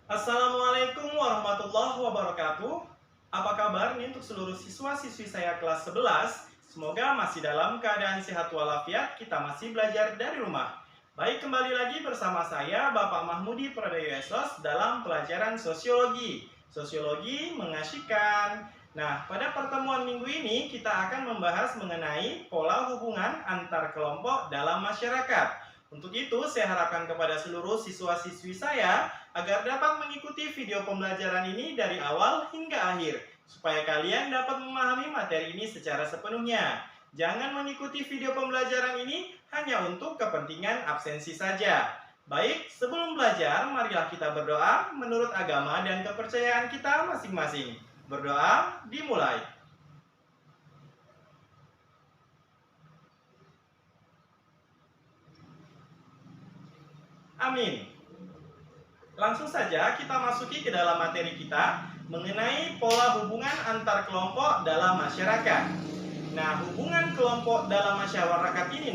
Assalamualaikum warahmatullahi wabarakatuh. Apa kabar nih untuk seluruh siswa-siswi saya kelas 11? Semoga masih dalam keadaan sehat walafiat, kita masih belajar dari rumah. Baik, kembali lagi bersama saya Bapak Mahmudi Pradoyo Esos dalam pelajaran sosiologi. Sosiologi mengasyikkan. Nah, pada pertemuan minggu ini kita akan membahas mengenai pola hubungan antar kelompok dalam masyarakat. Untuk itu, saya harapkan kepada seluruh siswa-siswi saya agar dapat mengikuti video pembelajaran ini dari awal hingga akhir, supaya kalian dapat memahami materi ini secara sepenuhnya. Jangan mengikuti video pembelajaran ini hanya untuk kepentingan absensi saja. Baik, sebelum belajar, marilah kita berdoa menurut agama dan kepercayaan kita masing-masing. Berdoa dimulai. Amin. Langsung saja kita masuki ke dalam materi kita mengenai pola hubungan antar kelompok dalam masyarakat. Nah, hubungan kelompok dalam masyarakat ini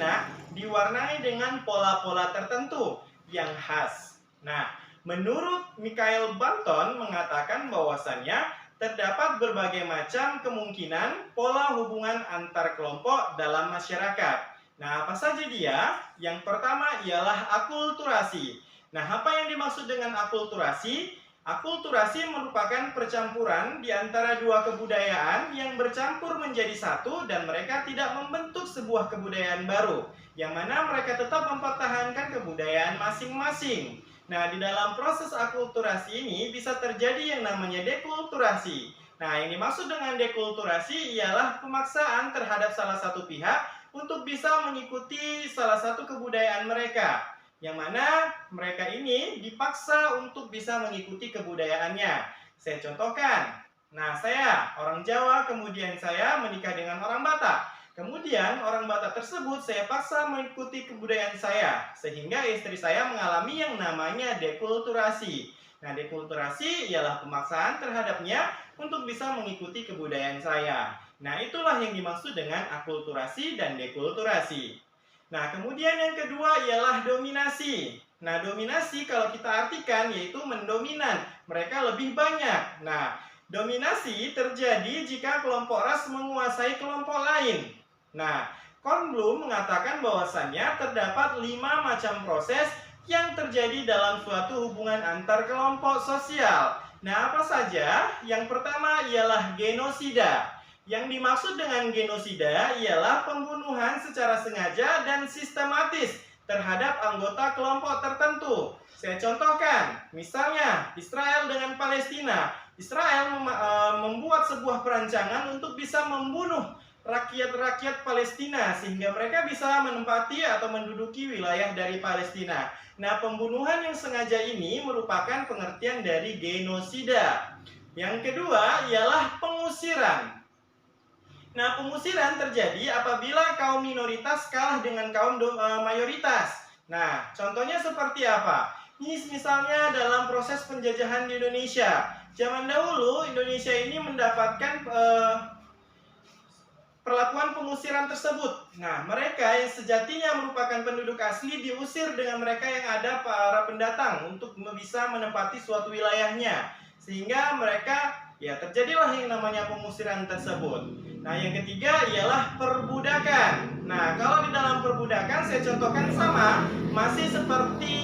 diwarnai dengan pola-pola tertentu yang khas. Nah, menurut Michael Banton mengatakan bahwasannya terdapat berbagai macam kemungkinan pola hubungan antar kelompok dalam masyarakat. Nah, apa saja dia? Yang pertama ialah akulturasi. Nah, apa yang dimaksud dengan akulturasi? Akulturasi merupakan percampuran di antara dua kebudayaan yang bercampur menjadi satu dan mereka tidak membentuk sebuah kebudayaan baru, yang mana mereka tetap mempertahankan kebudayaan masing-masing. Nah, di dalam proses akulturasi ini bisa terjadi yang namanya dekulturasi. Nah, yang dimaksud dengan dekulturasi ialah pemaksaan terhadap salah satu pihak untuk bisa mengikuti salah satu kebudayaan mereka, yang mana mereka ini dipaksa untuk bisa mengikuti kebudayaannya. Saya contohkan. Nah, saya orang Jawa, kemudian saya menikah dengan orang Batak. Kemudian orang Batak tersebut saya paksa mengikuti kebudayaan saya, sehingga istri saya mengalami yang namanya dekulturasi. Nah, dekulturasi ialah pemaksaan terhadapnya untuk bisa mengikuti kebudayaan saya. Nah, itulah yang dimaksud dengan akulturasi dan dekulturasi. Nah, kemudian yang kedua ialah dominasi. Nah, dominasi kalau kita artikan yaitu mendominan. Mereka lebih banyak. Nah, dominasi terjadi jika kelompok ras menguasai kelompok lain. Nah, Kornblum mengatakan bahwasannya terdapat 5 macam proses yang terjadi dalam suatu hubungan antar kelompok sosial. Nah, apa saja? Yang pertama ialah genosida. Yang dimaksud dengan genosida ialah pembunuhan secara sengaja dan sistematis terhadap anggota kelompok tertentu. Saya contohkan, misalnya Israel dengan Palestina. Israel membuat sebuah perancangan untuk bisa membunuh rakyat-rakyat Palestina sehingga mereka bisa menempati atau menduduki wilayah dari Palestina. Nah, pembunuhan yang sengaja ini merupakan pengertian dari genosida. Yang kedua ialah pengusiran. Nah, pengusiran terjadi apabila kaum minoritas kalah dengan kaum mayoritas. Nah, contohnya seperti apa? Misalnya dalam proses penjajahan di Indonesia. Zaman dahulu Indonesia ini mendapatkan perlakuan pengusiran tersebut. Nah, mereka yang sejatinya merupakan penduduk asli diusir dengan mereka yang ada para pendatang untuk bisa menempati suatu wilayahnya. Sehingga mereka terjadilah yang namanya pengusiran tersebut. Nah, yang ketiga ialah perbudakan. Nah, kalau di dalam perbudakan saya contohkan sama, masih seperti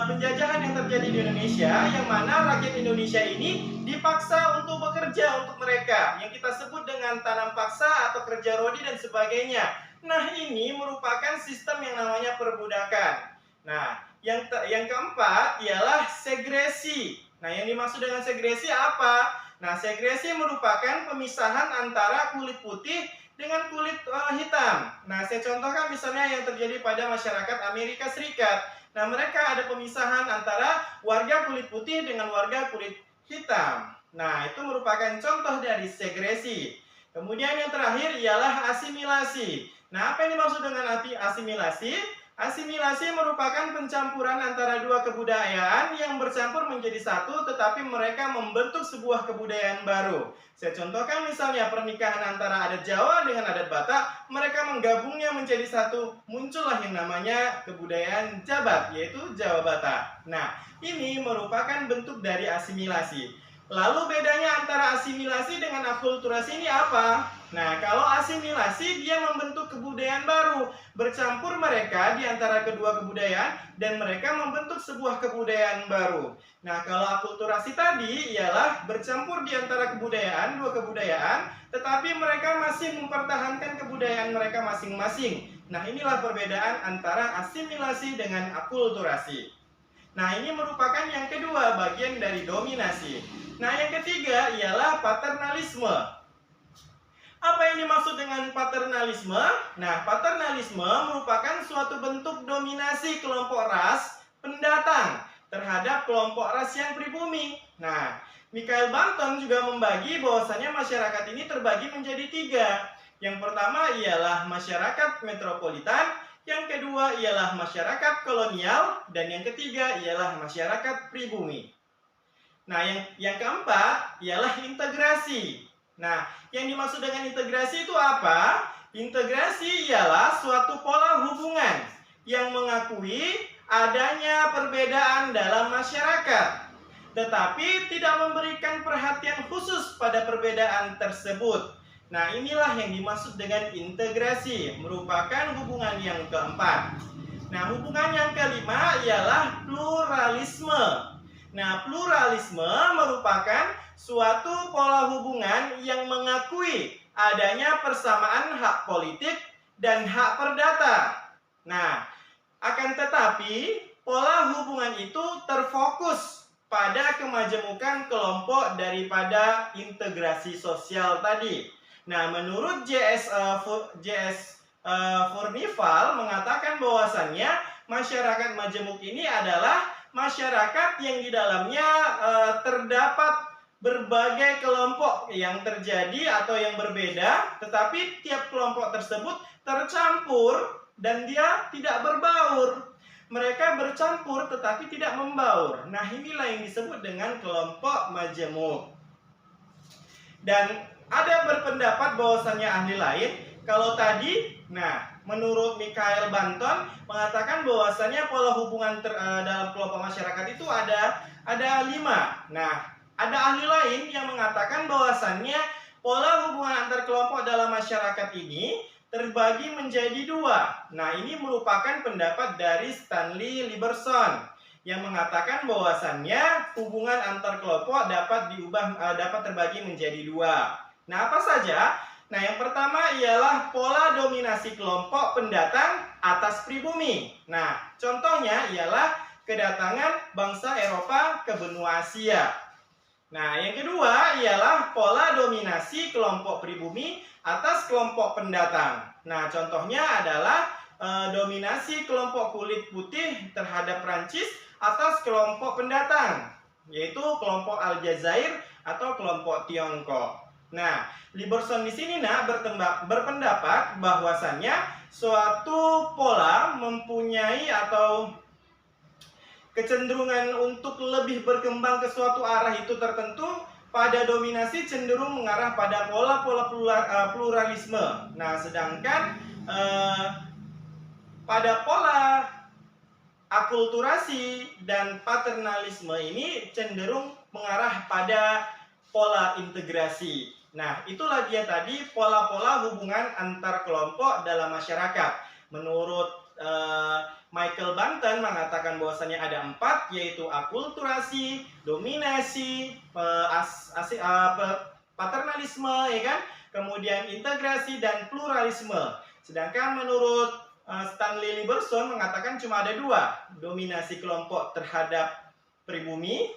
penjajahan yang terjadi di Indonesia, yang mana rakyat Indonesia ini dipaksa untuk bekerja untuk mereka, yang kita sebut dengan tanam paksa atau kerja rodi dan sebagainya. Nah, ini merupakan sistem yang namanya perbudakan. Nah, yang keempat ialah segresi. Nah, yang dimaksud dengan segresi apa? Nah, segresi merupakan pemisahan antara kulit putih dengan kulit hitam. Nah, saya contohkan misalnya yang terjadi pada masyarakat Amerika Serikat. Nah, mereka ada pemisahan antara warga kulit putih dengan warga kulit hitam. Nah, itu merupakan contoh dari segresi. Kemudian yang terakhir ialah asimilasi. Nah, apa yang dimaksud dengan asimilasi? Asimilasi merupakan pencampuran antara dua kebudayaan yang bercampur menjadi satu, tetapi mereka membentuk sebuah kebudayaan baru. Saya contohkan misalnya pernikahan antara adat Jawa dengan adat Batak, mereka menggabungnya menjadi satu, muncullah yang namanya kebudayaan Jabat, yaitu Jawa Batak. Nah, ini merupakan bentuk dari asimilasi. Lalu bedanya antara asimilasi dengan akulturasi ini apa? Nah, kalau asimilasi dia membentuk kebudayaan baru, bercampur mereka di antara kedua kebudayaan dan mereka membentuk sebuah kebudayaan baru. Nah, kalau akulturasi tadi ialah bercampur di antara kebudayaan, dua kebudayaan, tetapi mereka masih mempertahankan kebudayaan mereka masing-masing. Nah, inilah perbedaan antara asimilasi dengan akulturasi. Nah, ini merupakan yang kedua, bagian dari dominasi. Nah, yang ketiga ialah paternalisme. Apa yang dimaksud dengan paternalisme? Nah, paternalisme merupakan suatu bentuk dominasi kelompok ras pendatang terhadap kelompok ras yang pribumi. Nah, Michael Banton juga membagi bahwasanya masyarakat ini terbagi menjadi tiga. Yang pertama ialah masyarakat metropolitan, yang kedua ialah masyarakat kolonial, dan yang ketiga ialah masyarakat pribumi. Nah, yang keempat ialah integrasi. Nah, yang dimaksud dengan integrasi itu apa? Integrasi ialah suatu pola hubungan yang mengakui adanya perbedaan dalam masyarakat, tetapi tidak memberikan perhatian khusus pada perbedaan tersebut. Nah, inilah yang dimaksud dengan integrasi, merupakan hubungan yang keempat. Nah, hubungan yang kelima ialah pluralisme. Nah, pluralisme merupakan suatu pola hubungan yang mengakui adanya persamaan hak politik dan hak perdata. Nah, akan tetapi pola hubungan itu terfokus pada kemajemukan kelompok daripada integrasi sosial tadi. Nah, menurut J.S. Furnival mengatakan bahwasannya masyarakat majemuk ini adalah masyarakat yang di dalamnya terdapat berbagai kelompok yang terjadi atau yang berbeda, tetapi tiap kelompok tersebut tercampur dan dia tidak berbaur. Mereka bercampur tetapi tidak membaur. Nah, inilah yang disebut dengan kelompok majemuk. Dan ada berpendapat bahwasannya ahli lain, kalau tadi, menurut Michael Banton mengatakan bahwasannya pola hubungan dalam kelompok masyarakat itu ada 5. Nah, ada ahli lain yang mengatakan bahwasannya pola hubungan antar kelompok dalam masyarakat ini terbagi menjadi 2. Nah, ini merupakan pendapat dari Stanley Lieberson yang mengatakan bahwasannya hubungan antar kelompok dapat terbagi menjadi 2. Nah, apa saja? Nah, yang pertama ialah pola dominasi kelompok pendatang atas pribumi. Nah, contohnya ialah kedatangan bangsa Eropa ke benua Asia. Nah, yang kedua ialah pola dominasi kelompok pribumi atas kelompok pendatang. Nah, contohnya adalah dominasi kelompok kulit putih terhadap Prancis atas kelompok pendatang, yaitu kelompok Aljazair atau kelompok Tiongkok. Nah, Lieberson di sini berpendapat bahwasannya suatu pola mempunyai atau kecenderungan untuk lebih berkembang ke suatu arah itu tertentu, pada dominasi cenderung mengarah pada pola-pola pluralisme. Nah, sedangkan pada pola akulturasi dan paternalisme ini cenderung mengarah pada pola integrasi. Nah, itulah dia tadi pola-pola hubungan antar kelompok dalam masyarakat. Menurut Michael Banton mengatakan bahwasannya ada 4, yaitu akulturasi, dominasi, paternalisme, ya kan? Kemudian integrasi dan pluralisme. Sedangkan menurut Stanley Lieberson mengatakan cuma ada 2, dominasi kelompok terhadap pribumi.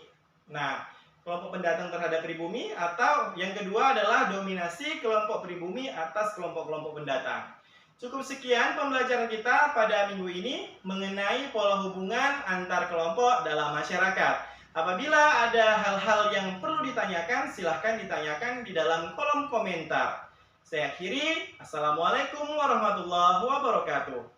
Nah, kelompok pendatang terhadap pribumi, atau yang kedua adalah dominasi kelompok pribumi atas kelompok-kelompok pendatang. Cukup sekian pembelajaran kita pada minggu ini mengenai pola hubungan antar kelompok dalam masyarakat. Apabila ada hal-hal yang perlu ditanyakan, silahkan ditanyakan di dalam kolom komentar. Saya akhiri. Assalamualaikum warahmatullahi wabarakatuh.